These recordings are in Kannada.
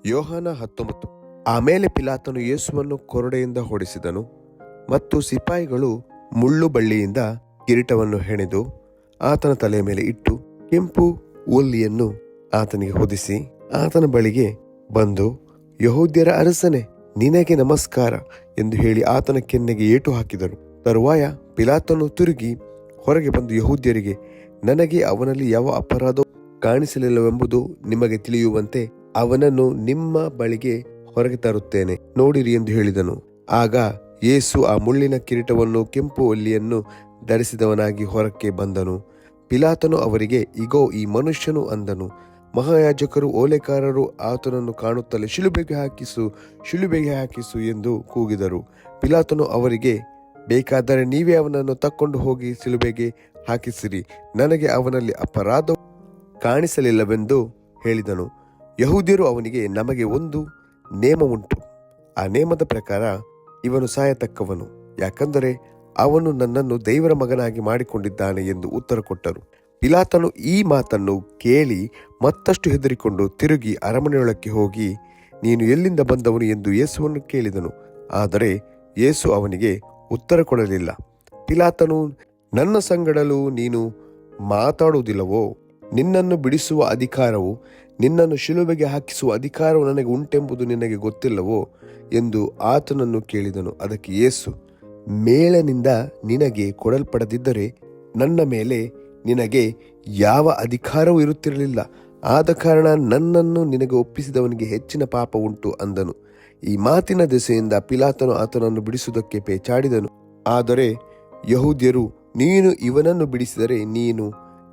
ಯೋಹಾನ 19. ಆಮೇಲೆ ಪಿಲಾತನು ಯೇಸುವನ್ನು ಕೊರಡೆಯಿಂದ ಹೊಡೆಸಿದನು ಮತ್ತು ಸಿಪಾಯಿಗಳು ಮುಳ್ಳು ಬಳ್ಳಿಯಿಂದ ಕಿರೀಟವನ್ನು ಹೆಣೆದು ಆತನ ತಲೆಯ ಮೇಲೆ ಇಟ್ಟು ಕೆಂಪು ಉಲ್ಲಿಯನ್ನು ಆತನಿಗೆ ಹೊದಿಸಿ ಆತನ ಬಳಿಗೆ ಬಂದು, ಯಹೂದ್ಯರ ಅರಸನೇ, ನಿನಗೆ ನಮಸ್ಕಾರ ಎಂದು ಹೇಳಿ ಆತನ ಕೆನ್ನೆಗೆ ಏಟು ಹಾಕಿದರು. ತರುವಾಯ ಪಿಲಾತನು ತಿರುಗಿ ಹೊರಗೆ ಬಂದು ಯಹೂದ್ಯರಿಗೆ, ನನಗೆ ಅವನಲ್ಲಿ ಯಾವ ಅಪರಾಧವೂ ಕಾಣಿಸಲಿಲ್ಲವೆಂಬುದು ನಿಮಗೆ ತಿಳಿಯುವಂತೆ ಅವನನ್ನು ನಿಮ್ಮ ಬಳಿಗೆ ಹೊರಗೆ ತರುತ್ತೇನೆ, ನೋಡಿರಿ ಎಂದು ಹೇಳಿದನು. ಆಗ ಯೇಸು ಆ ಮುಳ್ಳಿನ ಕಿರೀಟವನ್ನು ಕೆಂಪು ಒಲ್ಲಿಯನ್ನು ಧರಿಸಿದವನಾಗಿ ಹೊರಕ್ಕೆ ಬಂದನು. ಪಿಲಾತನು ಅವರಿಗೆ, ಇಗೋ ಈ ಮನುಷ್ಯನು ಅಂದನು. ಮಹಾಯಾಜಕರು ಓಲೆಕಾರರು ಆತನನ್ನು ಕಾಣುತ್ತಲೇ, ಶಿಲುಬೆಗೆ ಹಾಕಿಸು, ಶಿಲುಬೆಗೆ ಹಾಕಿಸು ಎಂದು ಕೂಗಿದರು. ಪಿಲಾತನು ಅವರಿಗೆ, ಬೇಕಾದರೆ ನೀವೇ ಅವನನ್ನು ತಕ್ಕೊಂಡು ಹೋಗಿ ಶಿಲುಬೆಗೆ ಹಾಕಿಸಿರಿ, ನನಗೆ ಅವನಲ್ಲಿ ಅಪರಾಧ ಕಾಣಿಸಲಿಲ್ಲವೆಂದು ಹೇಳಿದನು. ಯಹೂದ್ಯರು ಅವನಿಗೆ, ನಮಗೆ ಒಂದು ನೇಮ ಉಂಟು, ಆ ನೇಮದ ಪ್ರಕಾರ ಇವನು ಸಾಯತಕ್ಕವನು, ಯಾಕಂದರೆ ಅವನು ನನ್ನನ್ನು ದೇವರ ಮಗನಾಗಿ ಮಾಡಿಕೊಂಡಿದ್ದಾನೆ ಎಂದು ಉತ್ತರ ಕೊಟ್ಟರು. ಪಿಲಾತನು ಈ ಮಾತನ್ನು ಕೇಳಿ ಮತ್ತಷ್ಟು ಹೆದರಿಕೊಂಡು ತಿರುಗಿ ಅರಮನೆಯೊಳಕ್ಕೆ ಹೋಗಿ, ನೀನು ಎಲ್ಲಿಂದ ಬಂದವನು ಎಂದು ಯೇಸುವನ್ನು ಕೇಳಿದನು. ಆದರೆ ಯೇಸು ಅವನಿಗೆ ಉತ್ತರ ಕೊಡಲಿಲ್ಲ. ಪಿಲಾತನು, ನನ್ನ ಸಂಗಡಲೂ ನೀನು ಮಾತಾಡುವುದಿಲ್ಲವೋ? ನಿನ್ನನ್ನು ಬಿಡಿಸುವ ಅಧಿಕಾರವು, ನಿನ್ನನ್ನು ಶಿಲುಬೆಗೆ ಹಾಕಿಸುವ ಅಧಿಕಾರವು ನನಗೆ ಉಂಟೆಂಬುದು ನಿನಗೆ ಗೊತ್ತಿಲ್ಲವೋ ಎಂದು ಆತನನ್ನು ಕೇಳಿದನು. ಅದಕ್ಕೆ ಯೇಸು, ಮೇಲನಿಂದ ನಿನಗೆ ಕೊಡಲ್ಪಡದಿದ್ದರೆ ನನ್ನ ಮೇಲೆ ನಿನಗೆ ಯಾವ ಅಧಿಕಾರವೂ ಇರುತ್ತಿರಲಿಲ್ಲ. ಆದ ಕಾರಣ ನನ್ನನ್ನು ನಿನಗೆ ಒಪ್ಪಿಸಿದವನಿಗೆ ಹೆಚ್ಚಿನ ಪಾಪ ಉಂಟು ಅಂದನು. ಈ ಮಾತಿನ ದೆಸೆಯಿಂದ ಪಿಲಾತನು ಆತನನ್ನು ಬಿಡಿಸುವುದಕ್ಕೆ ಪೇಚಾಡಿದನು. ಆದರೆ ಯಹೂದ್ಯರು, ನೀನು ಇವನನ್ನು ಬಿಡಿಸಿದರೆ ನೀನು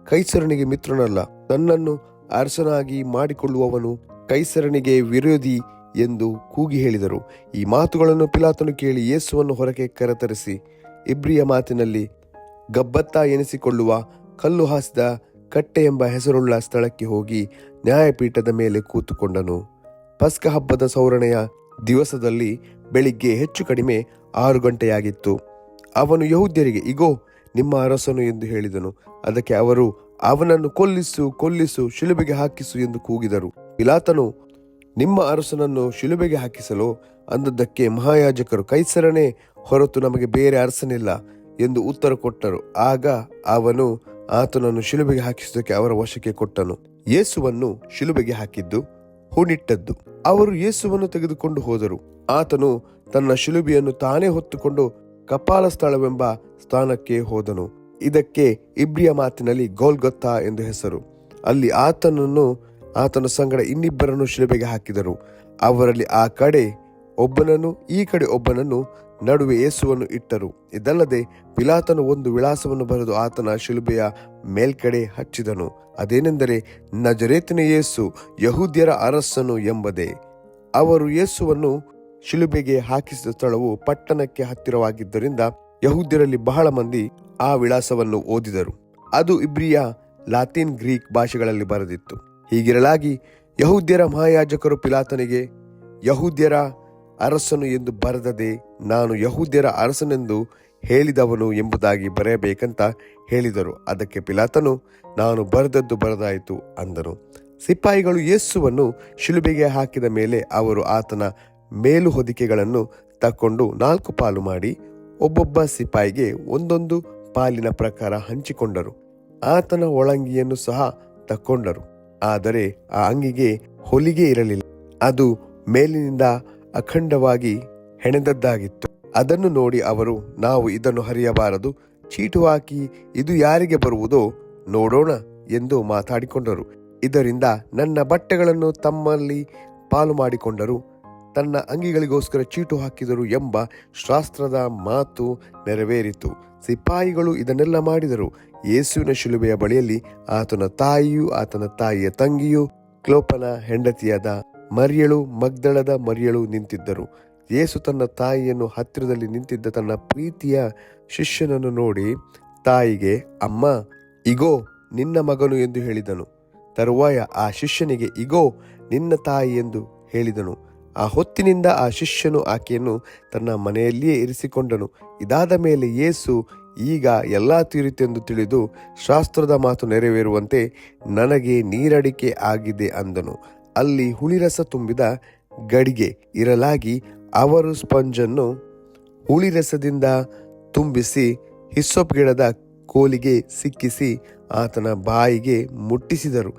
ಕೈಸರನಿಗೆ ಮಿತ್ರನಲ್ಲ, ತನ್ನನ್ನು ಅರಸನಾಗಿ ಮಾಡಿಕೊಳ್ಳುವವನು ಕೈಸರನಿಗೆ ವಿರೋಧಿ ಎಂದು ಕೂಗಿ ಹೇಳಿದರು. ಈ ಮಾತುಗಳನ್ನು ಪಿಲಾತನು ಕೇಳಿ ಯೇಸುವನ್ನು ಹೊರಗೆ ಕರೆತರಿಸಿ ಇಬ್ರಿಯ ಮಾತಿನಲ್ಲಿ ಗಬ್ಬತ್ತಾ ಎನಿಸಿಕೊಳ್ಳುವ ಕಲ್ಲು ಹಾಸಿದ ಕಟ್ಟೆ ಎಂಬ ಹೆಸರುಳ್ಳ ಸ್ಥಳಕ್ಕೆ ಹೋಗಿ ನ್ಯಾಯಪೀಠದ ಮೇಲೆ ಕೂತುಕೊಂಡನು. ಪಸ್ಕ ಹಬ್ಬದ ಸೌರಣೆಯ ದಿವಸದಲ್ಲಿ ಬೆಳಿಗ್ಗೆ ಹೆಚ್ಚು ಕಡಿಮೆ 6 ಗಂಟೆಯಾಗಿತ್ತು. ಅವನು ಯಹೂದ್ಯರಿಗೆ, ಇಗೋ ನಿಮ್ಮ ಅರಸನು ಎಂದು ಹೇಳಿದನು. ಅದಕ್ಕೆ ಅವರು, ಅವನನ್ನು ಕೊಲ್ಲಿಸು, ಕೊಲ್ಲಿಸು, ಶಿಲುಬೆಗೆ ಹಾಕಿಸು ಎಂದು ಕೂಗಿದರು. ಪಿಲಾತನು, ನಿಮ್ಮ ಅರಸನನ್ನು ಶಿಲುಬೆಗೆ ಹಾಕಿಸಲು ಅಂದದ್ದಕ್ಕೆ ಮಹಾಯಾಜಕರು, ಕೈಸರನೇ ಹೊರತು ನಮಗೆ ಬೇರೆ ಅರಸನಿಲ್ಲ ಎಂದು ಉತ್ತರ ಕೊಟ್ಟರು. ಆಗ ಅವನು ಆತನನ್ನು ಶಿಲುಬೆಗೆ ಹಾಕಿಸುವುದಕ್ಕೆ ಅವರ ವಶಕ್ಕೆ ಕೊಟ್ಟನು. ಯೇಸುವನ್ನು ಶಿಲುಬೆಗೆ ಹಾಕಿದ್ದು ಹೂಣಿಟ್ಟದ್ದು. ಅವರು ಯೇಸುವನ್ನು ತೆಗೆದುಕೊಂಡು ಹೋದರು. ಆತನು ತನ್ನ ಶಿಲುಬೆಯನ್ನು ತಾನೇ ಹೊತ್ತುಕೊಂಡು ಕಪಾಲ ಸ್ಥಳವೆಂಬ ಸ್ಥಾನಕ್ಕೆ ಹೋದನು. ಇದಕ್ಕೆ ಇಬ್ರಿಯ ಮಾತಿನಲ್ಲಿ ಗೋಲ್ಗೊತ್ತಾ ಎಂದು ಹೆಸರು. ಅಲ್ಲಿ ಆತನ ಸಂಗಡ ಇನ್ನಿಬ್ಬರನ್ನು ಶಿಲುಬೆಗೆ ಹಾಕಿದರು. ಅವರಲ್ಲಿ ಆ ಕಡೆ ಒಬ್ಬನನ್ನು, ಈ ಕಡೆ ಒಬ್ಬನನ್ನು, ನಡುವೆ ಯೇಸುವನ್ನು ಇಟ್ಟರು. ಇದಲ್ಲದೆ ಪಿಲಾತನು ಒಂದು ವಿಳಾಸವನ್ನು ಬರೆದು ಆತನ ಶಿಲುಬೆಯ ಮೇಲ್ಕಡೆ ಹಚ್ಚಿದನು. ಅದೇನೆಂದರೆ, ನಜರೇತಿನ ಯೇಸು, ಯಹೂದ್ಯರ ಅರಸನು ಎಂಬುದೇ. ಅವರು ಯೇಸುವನ್ನು ಶಿಲುಬೆಗೆ ಹಾಕಿಸಿದ ಸ್ಥಳವು ಪಟ್ಟಣಕ್ಕೆ ಹತ್ತಿರವಾಗಿದ್ದರಿಂದ ಯಹೂದ್ಯರಲ್ಲಿ ಬಹಳ ಮಂದಿ ಆ ವಿಳಾಸವನ್ನು ಓದಿದರು. ಅದು ಇಬ್ರಿಯ, ಲಾತಿನ್, ಗ್ರೀಕ್ ಭಾಷೆಗಳಲ್ಲಿ ಬರೆದಿತ್ತು. ಹೀಗಿರಲಾಗಿ ಯಹೂದ್ಯರ ಮಹಾಯಾಜಕರು ಪಿಲಾತನಿಗೆ, ಯಹೂದ್ಯರ ಅರಸನು ಎಂದು ಬರೆದದೆ ನಾನು ಯಹೂದ್ಯರ ಅರಸನೆಂದು ಹೇಳಿದವನು ಎಂಬುದಾಗಿ ಬರೆಯಬೇಕಂತ ಹೇಳಿದರು. ಅದಕ್ಕೆ ಪಿಲಾತನು, ನಾನು ಬರೆದದ್ದು ಬರೆದಾಯಿತು ಅಂದನು. ಸಿಪಾಯಿಗಳು ಯೇಸುವನ್ನು ಶಿಲುಬೆಗೆ ಹಾಕಿದ ಮೇಲೆ ಅವರು ಆತನ ಮೇಲು ಹೊದಿಕೆಗಳನ್ನು ತಕ್ಕೊಂಡು 4 ಪಾಲು ಮಾಡಿ ಒಬ್ಬೊಬ್ಬ ಸಿಪಾಯಿಗೆ ಒಂದೊಂದು ಪಾಲಿನ ಪ್ರಕಾರ ಹಂಚಿಕೊಂಡರು. ಆತನ ಒಳಂಗಿಯನ್ನು ಸಹ ತಕ್ಕೊಂಡರು. ಆದರೆ ಆ ಅಂಗಿಗೆ ಹೊಲಿಗೆ ಇರಲಿಲ್ಲ, ಅದು ಮೇಲಿನಿಂದ ಅಖಂಡವಾಗಿ ಹೆಣೆದದ್ದಾಗಿತ್ತು. ಅದನ್ನು ನೋಡಿ ಅವರು, ನಾವು ಇದನ್ನು ಹರಿಯಬಾರದು, ಚೀಟು ಹಾಕಿ ಇದು ಯಾರಿಗೆ ಬರುವುದೋ ನೋಡೋಣ ಎಂದು ಮಾತಾಡಿಕೊಂಡರು. ಇದರಿಂದ ನನ್ನ ಬಟ್ಟೆಗಳನ್ನು ತಮ್ಮಲ್ಲಿ ಪಾಲು ಮಾಡಿಕೊಂಡರು, ತನ್ನ ಅಂಗಿಗಳಿಗೋಸ್ಕರ ಚೀಟು ಹಾಕಿದರು ಎಂಬ ಶಾಸ್ತ್ರದ ಮಾತು ನೆರವೇರಿತು. ಸಿಪಾಯಿಗಳು ಇದನ್ನೆಲ್ಲ ಮಾಡಿದರು. ಯೇಸುವಿನ ಶಿಲುಬೆಯ ಬಳಿಯಲ್ಲಿ ಆತನ ತಾಯಿಯೂ ಆತನ ತಾಯಿಯ ತಂಗಿಯೂ ಕ್ಲೋಪನ ಹೆಂಡತಿಯಾದ ಮರಿಯಳು, ಮಗ್ದಳದ ಮರಿಯಳು ನಿಂತಿದ್ದರು. ಯೇಸು ತನ್ನ ತಾಯಿಯನ್ನು ಹತ್ತಿರದಲ್ಲಿ ನಿಂತಿದ್ದ ತನ್ನ ಪ್ರೀತಿಯ ಶಿಷ್ಯನನ್ನು ನೋಡಿ ತಾಯಿಗೆ, ಅಮ್ಮ, ಇಗೋ ನಿನ್ನ ಮಗನು ಎಂದು ಹೇಳಿದನು. ತರುವಾಯ ಆ ಶಿಷ್ಯನಿಗೆ, ಇಗೋ ನಿನ್ನ ತಾಯಿ ಎಂದು ಹೇಳಿದನು. ಆ ಹೊತ್ತಿನಿಂದ ಆ ಶಿಷ್ಯನು ಆಕೆಯನ್ನು ತನ್ನ ಮನೆಯಲ್ಲಿಯೇ ಇರಿಸಿಕೊಂಡನು. ಇದಾದ ಮೇಲೆ ಯೇಸು, ಈಗ ಎಲ್ಲ ತೀರಿತೆಂದು ತಿಳಿದು ಶಾಸ್ತ್ರದ ಮಾತು ನೆರವೇರುವಂತೆ ನನಗೆ ನೀರಡಿಕೆ ಆಗಿದೆ ಅಂದನು. ಅಲ್ಲಿ ಹುಳಿರಸ ತುಂಬಿದ ಗಡಿಗೆ ಇರಲಾಗಿ ಅವರು ಸ್ಪಂಜನ್ನು ಹುಳಿರಸದಿಂದ ತುಂಬಿಸಿ ಹಿಸ್ಸೋಪ್ ಗಿಡದ ಕೋಲಿಗೆ ಸಿಕ್ಕಿಸಿ ಆತನ ಬಾಯಿಗೆ ಮುಟ್ಟಿಸಿದರು.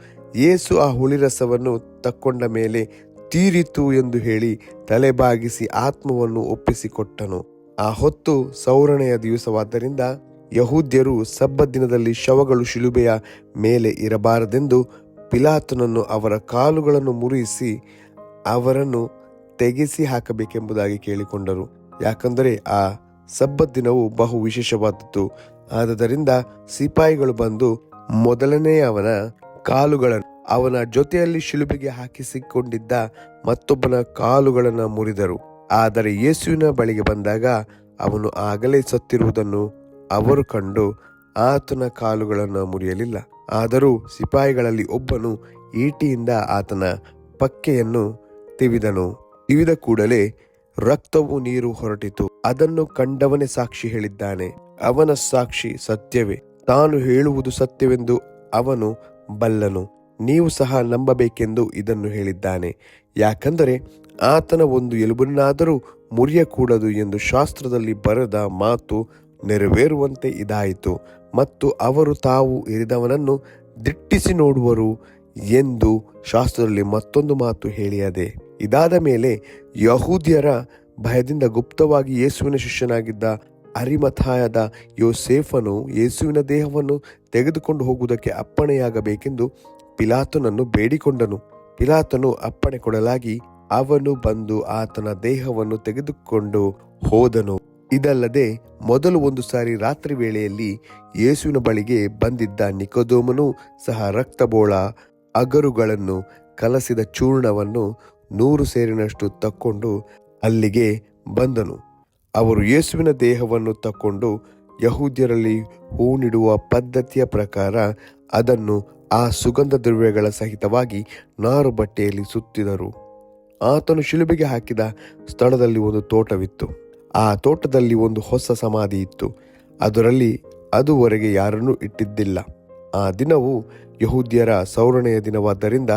ಯೇಸು ಆ ಹುಳಿರಸವನ್ನು ತಕ್ಕೊಂಡ ಮೇಲೆ ತೀರಿತು ಎಂದು ಹೇಳಿ ತಲೆಬಾಗಿಸಿ ಆತ್ಮವನ್ನು ಒಪ್ಪಿಸಿಕೊಟ್ಟನು. ಆ ಹೊತ್ತು ಸೌರಣೆಯ ದಿವಸವಾದ್ದರಿಂದ ಯಹೂದ್ಯರು ಸಬ್ಬತ್ ದಿನದಲ್ಲಿ ಶವಗಳು ಶಿಲುಬೆಯ ಮೇಲೆ ಇರಬಾರದೆಂದು ಪಿಲಾತನನ್ನು ಅವರ ಕಾಲುಗಳನ್ನು ಮುರಿಸಿ ಅವರನ್ನು ತೆಗೆಸಿ ಹಾಕಬೇಕೆಂಬುದಾಗಿ ಕೇಳಿಕೊಂಡರು. ಯಾಕಂದರೆ ಆ ಸಬ್ಬತ್ ದಿನವು ಬಹು ವಿಶೇಷವಾದದ್ದು. ಆದುದರಿಂದ ಸಿಪಾಯಿಗಳು ಬಂದು ಮೊದಲನೆಯವನ ಕಾಲುಗಳನ್ನು ಅವನ ಜೊತೆಯಲ್ಲಿ ಶಿಲುಬೆಗೆ ಹಾಕಿಸಿಕೊಂಡಿದ್ದ ಮತ್ತೊಬ್ಬನ ಕಾಲುಗಳನ್ನು ಮುರಿದರು. ಆದರೆ ಯೇಸುವಿನ ಬಳಿಗೆ ಬಂದಾಗ ಅವನು ಆಗಲೇ ಸತ್ತಿರುವುದನ್ನು ಅವರು ಕಂಡು ಆತನ ಕಾಲುಗಳನ್ನು ಮುರಿಯಲಿಲ್ಲ. ಆದರೂ ಸಿಪಾಯಿಗಳಲ್ಲಿ ಒಬ್ಬನು ಈಟಿಯಿಂದ ಆತನ ಪಕ್ಕೆಯನ್ನು ತಿವಿದನು. ತಿವಿದ ಕೂಡಲೇ ರಕ್ತವು ನೀರು ಹೊರಟಿತು. ಅದನ್ನು ಕಂಡವನೇ ಸಾಕ್ಷಿ ಹೇಳಿದ್ದಾನೆ. ಅವನ ಸಾಕ್ಷಿ ಸತ್ಯವೇ. ತಾನು ಹೇಳುವುದು ಸತ್ಯವೆಂದು ಅವನು ಬಲ್ಲನು. ನೀವು ಸಹ ನಂಬಬೇಕೆಂದು ಇದನ್ನು ಹೇಳಿದ್ದಾನೆ. ಯಾಕಂದರೆ ಆತನ ಒಂದು ಎಲುಬನ್ನಾದರೂ ಮುರಿಯಕೂಡದು ಎಂದು ಶಾಸ್ತ್ರದಲ್ಲಿ ಬರೆದ ಮಾತು ನೆರವೇರುವಂತೆ ಇದಾಯಿತು. ಮತ್ತು ಅವರು ತಾವು ಇರಿದವನನ್ನು ದಿಟ್ಟಿಸಿ ನೋಡುವರು ಎಂದು ಶಾಸ್ತ್ರದಲ್ಲಿ ಮತ್ತೊಂದು ಮಾತು ಹೇಳಿಯದೆ. ಇದಾದ ಮೇಲೆ ಯಹೂದ್ಯರ ಭಯದಿಂದ ಗುಪ್ತವಾಗಿ ಯೇಸುವಿನ ಶಿಷ್ಯನಾಗಿದ್ದ ಅರಿಮಥಾಯದ ಯೋಸೇಫನು ಯೇಸುವಿನ ದೇಹವನ್ನು ತೆಗೆದುಕೊಂಡು ಹೋಗುವುದಕ್ಕೆ ಅಪ್ಪಣೆಯಾಗಬೇಕೆಂದು ಪಿಲಾತನನ್ನು ಬೇಡಿಕೊಂಡನು. ಪಿಲಾತನು ಅಪ್ಪಣೆ ಕೊಡಲಾಗಿ ಅವನು ಬಂದು ಆತನ ದೇಹವನ್ನು ತೆಗೆದುಕೊಂಡು ಹೋದನು. ಇದಲ್ಲದೆ ಮೊದಲು ಒಂದು ಸಾರಿ ರಾತ್ರಿ ವೇಳೆಯಲ್ಲಿ ಯೇಸುವಿನ ಬಳಿಗೆ ಬಂದಿದ್ದ ನಿಕೋದೇಮನು ಸಹ ರಕ್ತಬೋಳ ಅಗರುಗಳನ್ನು ಕಲಸಿದ ಚೂರ್ಣವನ್ನು 100 ಸೇರಿನಷ್ಟು ತಕ್ಕೊಂಡು ಅಲ್ಲಿಗೆ ಬಂದನು. ಅವರು ಯೇಸುವಿನ ದೇಹವನ್ನು ತಕ್ಕೊಂಡು ಯಹೂದ್ಯರಲ್ಲಿ ಹೂಣಿಡುವ ಪದ್ಧತಿಯ ಪ್ರಕಾರ ಅದನ್ನು ಆ ಸುಗಂಧ ದ್ರವ್ಯಗಳ ಸಹಿತವಾಗಿ ನಾರು ಬಟ್ಟೆಯಲ್ಲಿ ಸುತ್ತಿದರು. ಆತನು ಶಿಲುಬೆಗೆ ಹಾಕಿದ ಸ್ಥಳದಲ್ಲಿ ಒಂದು ತೋಟವಿತ್ತು. ಆ ತೋಟದಲ್ಲಿ ಒಂದು ಹೊಸ ಸಮಾಧಿ ಇತ್ತು. ಅದರಲ್ಲಿ ಅದುವರೆಗೆ ಯಾರನ್ನೂ ಇಟ್ಟಿದ್ದಿಲ್ಲ. ಆ ದಿನವು ಯಹೂದ್ಯರ ಸೌರಣೆಯ ದಿನವಾದ್ದರಿಂದ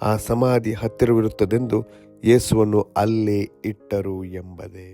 ಆ ಸಮಾಧಿ ಹತ್ತಿರವಿರುತ್ತದೆಂದು ಯೇಸುವನ್ನು ಅಲ್ಲೇ ಇಟ್ಟರು ಎಂಬುದೇ.